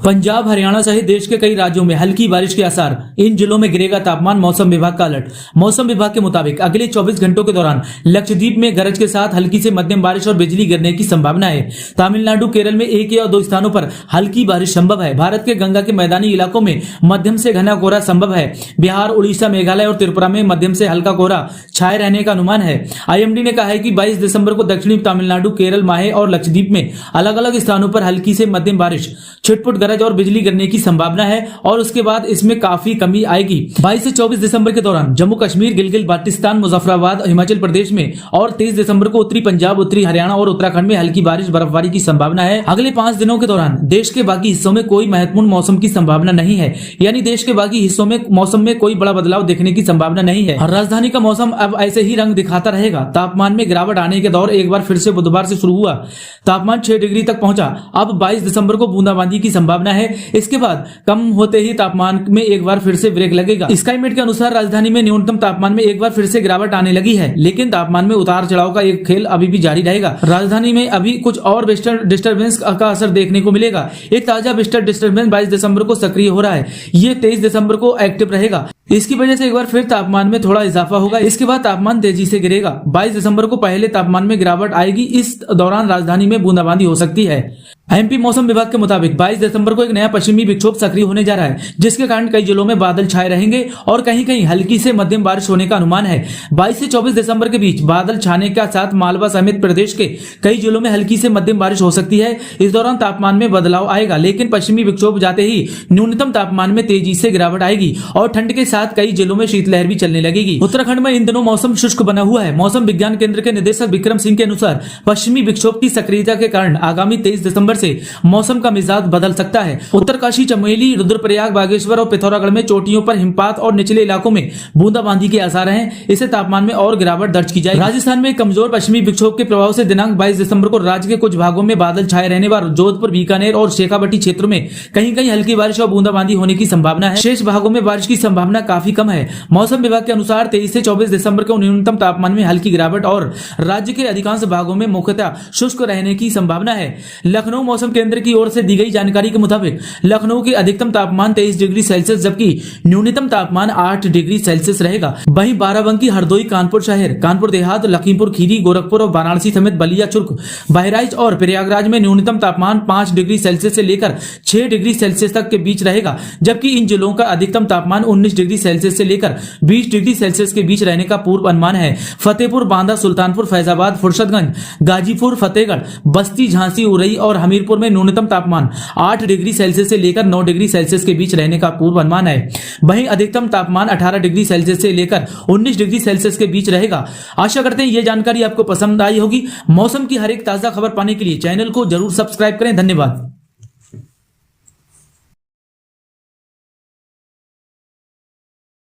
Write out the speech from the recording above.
पंजाब, हरियाणा सहित देश के कई राज्यों में हल्की बारिश के आसार। इन जिलों में गिरेगा तापमान, मौसम विभाग का अलर्ट। मौसम विभाग के मुताबिक अगले 24 घंटों के दौरान लक्षद्वीप में गरज के साथ हल्की से मध्यम बारिश और बिजली गिरने की संभावना है। तमिलनाडु, केरल में एक या दो स्थानों पर हल्की बारिश संभव है। भारत के गंगा के मैदानी इलाकों में मध्यम से घना कोहरा संभव है। बिहार, उड़ीसा, मेघालय और त्रिपुरा में मध्यम से हल्का कोहरा छाए रहने का अनुमान है। आईएमडी ने कहा है कि 22 दिसंबर को दक्षिणी तमिलनाडु, केरल, माहे और लक्षद्वीप में अलग अलग स्थानों पर हल्की से मध्यम बारिश, छिटपुट गरज और बिजली गिरने की संभावना है और उसके बाद इसमें काफी कमी आएगी। 22 से 24 दिसंबर के दौरान जम्मू कश्मीर, गिलगित बाल्टिस्तान, मुजफ्फराबाद, हिमाचल प्रदेश में और 23 दिसंबर को उत्तरी पंजाब, उत्तरी हरियाणा और उत्तराखंड में हल्की बारिश, बर्फबारी की संभावना है। अगले 5 दिनों के दौरान देश के बाकी हिस्सों में कोई महत्वपूर्ण मौसम की संभावना नहीं है, यानी देश के बाकी हिस्सों में मौसम में कोई बड़ा बदलाव देखने की संभावना नहीं है। राजधानी का मौसम अब ऐसे ही रंग दिखाता रहेगा। तापमान में गिरावट आने के दौर एक बार फिर से बुधवार से शुरू हुआ। तापमान 6 डिग्री तक पहुंचा। अब 22 दिसंबर को बूंदाबांदी की संभावना है। इसके बाद कम होते ही तापमान में एक बार फिर से ब्रेक लगेगा। स्काईमेट के अनुसार राजधानी में न्यूनतम तापमान में एक बार फिर से गिरावट आने लगी है, लेकिन तापमान में उतार चढ़ाव का एक खेल अभी भी जारी रहेगा। राजधानी में अभी कुछ और वेस्टर्न डिस्टर्बेंस का असर देखने को मिलेगा। एक ताजा वेस्टर्न डिस्टर्बेंस 22 दिसंबर को सक्रिय हो रहा है। ये 23 दिसंबर को एक्टिव रहेगा। इसकी वजह से एक बार फिर तापमान में थोड़ा इजाफा होगा। इसके बाद तापमान तेजी से गिरेगा। 22 दिसंबर को पहले तापमान में गिरावट आएगी। इस दौरान राजधानी में बूंदाबांदी हो सकती है। एमपी मौसम विभाग के मुताबिक 22 दिसंबर को एक नया पश्चिमी विक्षोभ सक्रिय होने जा रहा है, जिसके कारण कई जिलों में बादल छाए रहेंगे और कहीं कहीं हल्की से मध्यम बारिश होने का अनुमान है। 22 से 24 दिसंबर के बीच बादल छाने के साथ मालवा समेत प्रदेश के कई जिलों में हल्की से मध्यम बारिश हो सकती है। इस दौरान तापमान में बदलाव आएगा, लेकिन पश्चिमी विक्षोभ जाते ही न्यूनतम तापमान में तेजी से गिरावट आएगी और ठंड के साथ कई जिलों में शीतलहर भी चलने लगेगी। उत्तराखंड में इन दिनों मौसम शुष्क बना हुआ है। मौसम विज्ञान केंद्र के निदेशक विक्रम सिंह के अनुसार पश्चिमी विक्षोभ की सक्रियता के कारण आगामी 23 दिसंबर से मौसम का मिजाज बदल सकता है। उत्तरकाशी, चमोली, रुद्रप्रयाग, बागेश्वर और पिथौरागढ़ में चोटियों पर हिमपात और निचले इलाकों में बूंदाबांदी के आसार हैं। इससे तापमान में और गिरावट दर्ज की जाएगी। राजस्थान में कमजोर पश्चिमी विक्षोभ के प्रभाव से दिनांक 22 दिसंबर को राज्य के कुछ भागों में बादल छाए रहने पर जोधपुर, बीकानेर और शेखावटी क्षेत्रों में कहीं कहीं हल्की बारिश और बूंदाबांदी होने की संभावना है। शेष भागों में बारिश की संभावना काफी कम है। मौसम विभाग के अनुसार 23 से 24 दिसंबर को न्यूनतम तापमान में हल्की गिरावट और राज्य के अधिकांश भागों में मुख्यतः शुष्क रहने की संभावना है। लखनऊ मौसम केंद्र की ओर से दी गई जानकारी के मुताबिक लखनऊ की अधिकतम तापमान 23 डिग्री सेल्सियस जबकि न्यूनतम तापमान 8 डिग्री सेल्सियस रहेगा। वहीं बाराबंकी, हरदोई, कानपुर शहर, कानपुर देहात, लखीमपुर खीरी, गोरखपुर और वाराणसी समेत बलिया, चुर्क, बहराइच और प्रयागराज में न्यूनतम तापमान 5 डिग्री सेल्सियस से लेकर 6 डिग्री सेल्सियस तक के बीच रहेगा, जबकि इन जिलों का अधिकतम तापमान 19 डिग्री सेल्सियस से लेकर 20 डिग्री सेल्सियस के बीच रहने का पूर्व अनुमान है। फतेहपुर, बांदा, सुल्तानपुर, फैजाबाद, फुर्सतगंज, गाजीपुर, फतेहगढ़, बस्ती, झांसी, उरई और हमीरपुर में न्यूनतम तापमान 8 डिग्री सेल्सियस से लेकर 9 डिग्री सेल्सियस के बीच रहने का पूर्व अनुमान है। वहीं अधिकतम तापमान 18 डिग्री सेल्सियस से लेकर 19 डिग्री सेल्सियस के बीच रहेगा। आशा करते हैं ये जानकारी आपको पसंद आई होगी। मौसम की हर एक ताजा खबर पाने के लिए चैनल को जरूर सब्सक्राइब करें। धन्यवाद।